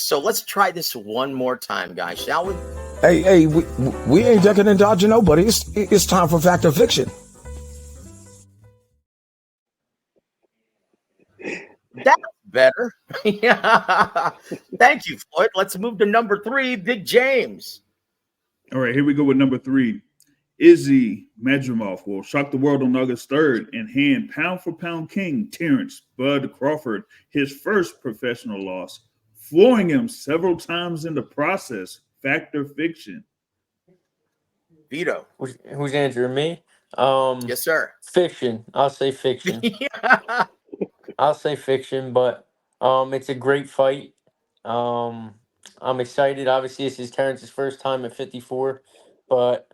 So let's try this one more time, guys, shall we? Hey, we ain't ducking and dodging nobody. It's time for fact or fiction. That's better. Yeah. Thank you, Floyd. Let's move to number 3, Big James. All right, here we go with number 3. Izzy Madrimov will shock the world on August 3rd and hand pound-for-pound king Terrence Bud Crawford his first professional loss, flooring him several times in the process. Fact or fiction? Vito. Who's answering me? Yes, sir. Fiction. I'll say fiction. Yeah. I'll say fiction, but it's a great fight. I'm excited. Obviously, this is Terrence's first time at 54, but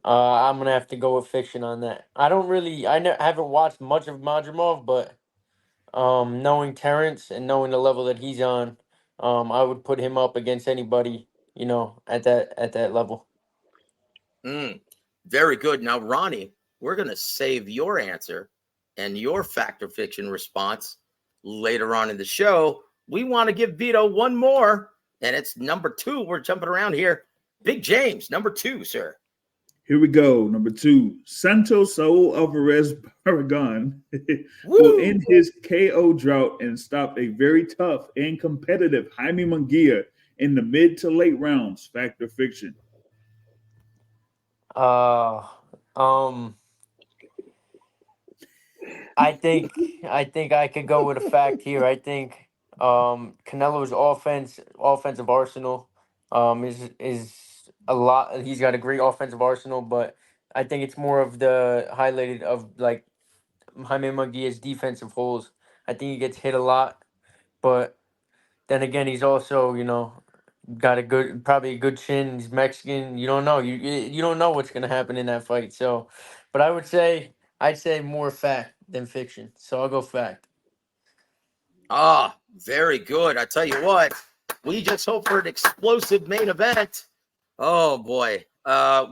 I'm gonna have to go with fiction on that. I don't really, haven't watched much of Madrimov, but knowing Terrence and knowing the level that he's on, I would put him up against anybody, at that level. Very good. Now, Ronnie, we're going to save your answer and your fact or fiction response later on in the show. We want to give Vito one more, and it's number 2. We're jumping around here. Big James, number 2, sir. Here we go. Number 2. Santos Saul Alvarez Barragan will end his KO drought and stop a very tough and competitive Jaime Munguia in the mid to late rounds. Fact or fiction? I think I could go with a fact here. I think Canelo's offensive arsenal is a lot. He's got a great offensive arsenal, but I think it's more of the highlighted of like Jaime Munguia's defensive holes. I think he gets hit a lot, but then again, he's also got probably a good chin. He's Mexican. You don't know. You don't know what's gonna happen in that fight. So, but I'd say more fact than fiction. So I'll go fact. Very good. I tell you what, we just hope for an explosive main event. Oh boy,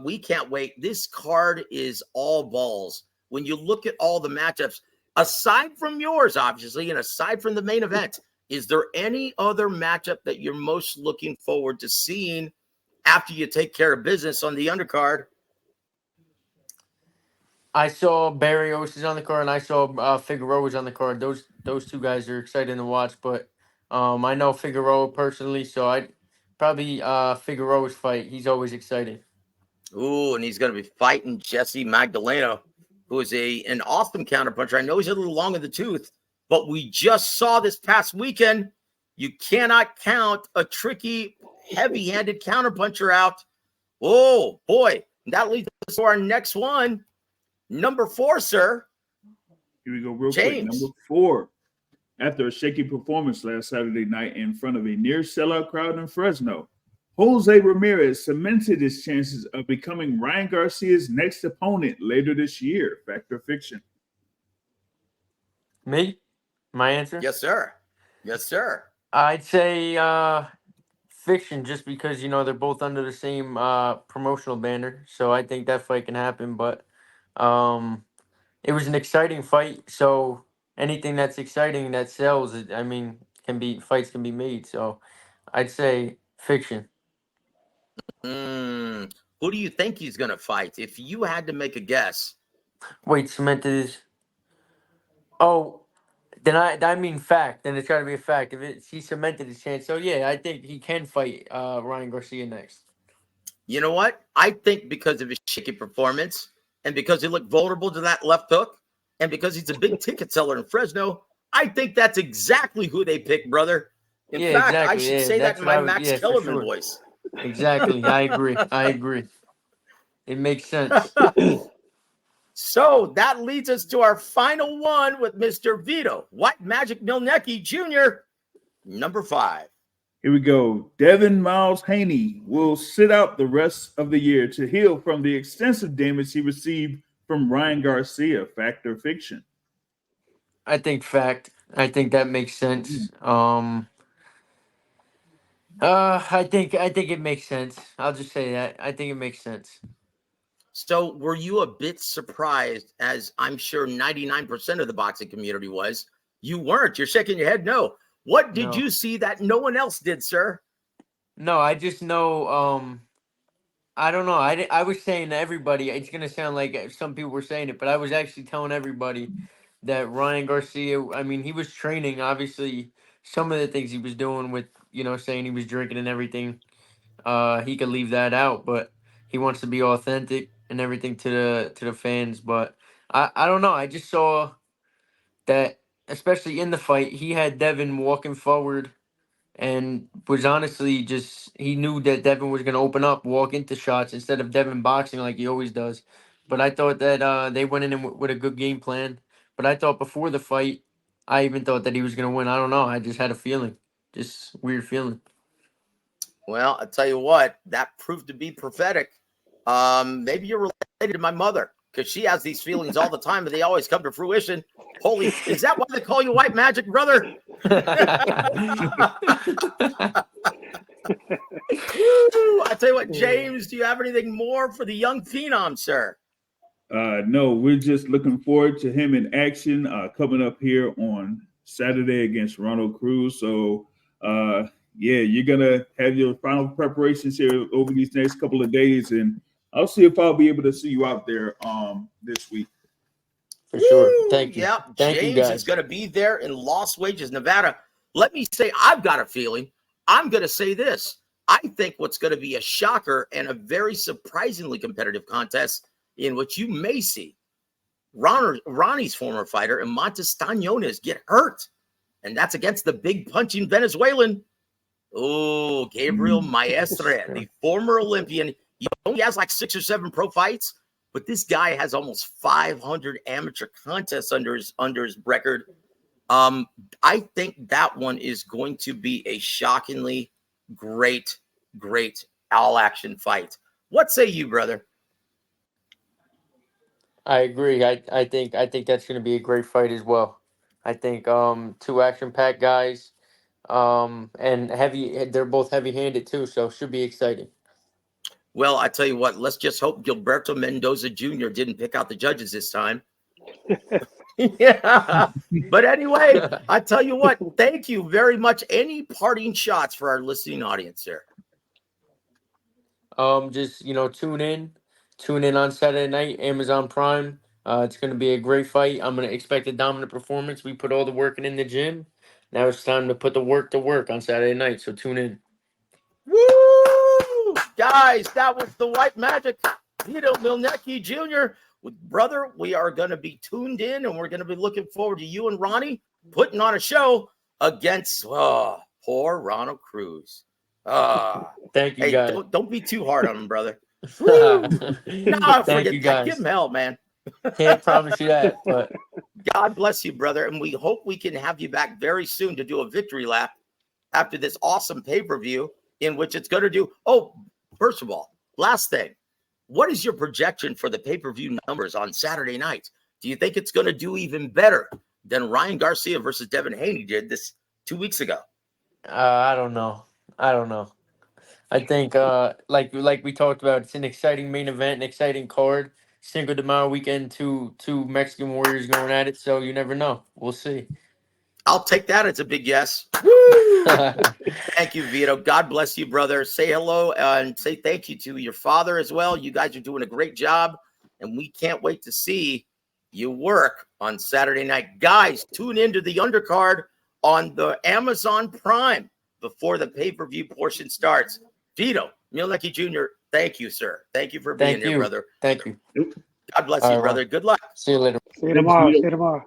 we can't wait. This card is all balls. When you look at all the matchups, aside from yours, obviously, and aside from the main event, is there any other matchup that you're most looking forward to seeing after you take care of business on the undercard? I saw Barrios is on the card, and I saw Figueroa is on the card. Those two guys are exciting to watch, but I know Figueroa personally, so I'd probably Figueroa's fight. He's always exciting. Ooh, and he's going to be fighting Jesse Magdaleno, who is an awesome counterpuncher. I know he's a little long in the tooth, but we just saw this past weekend, you cannot count a tricky, heavy-handed counterpuncher out. Oh, boy. That leads us to our next one. Number 4, sir. Here we go real James. quick. Number 4. After a shaky performance last Saturday night in front of a near sellout crowd in Fresno, Jose Ramirez cemented his chances of becoming Ryan Garcia's next opponent later this year. Fact or fiction? Me? My answer? Yes, sir. Yes, sir. I'd say fiction, just because they're both under the same promotional banner, so I think that fight can happen. But it was an exciting fight, so anything that's exciting that sells, fights can be made. So I'd say fiction. Who do you think he's going to fight? If you had to make a guess. Wait, cemented is. Oh, then I mean fact. Then it's got to be a fact. If he cemented his chance, so yeah, I think he can fight Ryan Garcia next. You know what? I think because of his shaky performance and because he looked vulnerable to that left hook and because he's a big ticket seller in Fresno, I think that's exactly who they picked, brother. In fact, exactly. I should say that in my Max Kellerman voice. Exactly. I agree. It makes sense. So that leads us to our final one with Mr. Vito Mielnicki Jr., number 5. Here we go. Devin Miles Haney will sit out the rest of the year to heal from the extensive damage he received from Ryan Garcia. Fact or fiction? I think fact. I think that makes sense. I think it makes sense. I'll just say that. I think it makes sense. So were you a bit surprised, as I'm sure 99% of the boxing community was? You weren't. You're shaking your head no. What did No. you see that no one else did, sir? No, I just know. I don't know. I was saying to everybody. It's gonna sound like some people were saying it, but I was actually telling everybody that Ryan Garcia. I mean, he was training. Obviously, some of the things he was doing with saying he was drinking and everything. He could leave that out, but he wants to be authentic and everything to the fans. But I don't know. I just saw that, especially in the fight, he had Devin walking forward and was honestly just he knew that Devin was going to open up, walk into shots instead of Devin boxing like he always does. But I thought that they went in with a good game plan. But I thought before the fight, I even thought that he was going to win. I don't know. I just had a feeling, just weird feeling. Well, I tell you what, that proved to be prophetic. Maybe you're related to my mother because she has these feelings all the time, but they always come to fruition. Holy, is that why they call you White Magic, brother? I tell you what, James, do you have anything more for the young phenom, sir? No, we're just looking forward to him in action coming up here on Saturday against Ronald Cruz. So, yeah, you're going to have your final preparations here over these next couple of days, and I'll see if I'll be able to see you out there this week. For sure. Thank you. Yeah, Thank you, James guys. is going to be there in Las Vegas, Nevada. Let me say, I've got a feeling. I'm going to say this. I think what's going to be a shocker and a very surprisingly competitive contest in which you may see Ronnie's former fighter and Montes Stañones get hurt. And that's against the big punching Venezuelan. Oh, Gabriel Maestre, the former Olympian. He only has like 6 or 7 pro fights, but this guy has almost 500 amateur contests under his record. I think that one is going to be a shockingly great all action fight. What say you, brother? I agree. I think that's going to be a great fight as well. I think 2 action-packed guys, and heavy. They're both heavy-handed too, so should be exciting. Well, I tell you what, let's just hope Gilberto Mendoza Jr. didn't pick out the judges this time. Yeah. But anyway, I tell you what, thank you very much. Any parting shots for our listening audience here? Just tune in on Saturday night, Amazon Prime. It's going to be a great fight. I'm going to expect a dominant performance. We put all the work in the gym. Now it's time to put the work to work on Saturday night. So tune in. Woo! Guys, that was the White Magic, Vito Mielnicki Jr. Brother, we are going to be tuned in, and we're going to be looking forward to you and Ronnie putting on a show against poor Ronald Cruz. Thank you, hey, guys. don't be too hard on him, brother. No, Thank forget you, that. guys. Give him hell, man. Can't promise you that, but God bless you, brother. And we hope we can have you back very soon to do a victory lap after this awesome pay-per-view in which it's going to do. Oh, first of all, last thing. What is your projection for the pay-per-view numbers on Saturday night? Do you think it's going to do even better than Ryan Garcia versus Devin Haney did this 2 weeks ago? I don't know. I think like we talked about, it's an exciting main event, an exciting card. Cinco de Mayo weekend, two Mexican warriors going at it. So you never know. We'll see. I'll take that. It's a big yes. Woo! Thank you, Vito. God bless you, brother. Say hello and say thank you to your father as well. You guys are doing a great job, and we can't wait to see you work on Saturday night. Guys, tune into the undercard on the Amazon Prime before the pay-per-view portion starts. Vito Mielnicki Jr., thank you, sir. Thank you for being here, brother. Thank you. God bless you, brother. Good luck. See you later. See you tomorrow.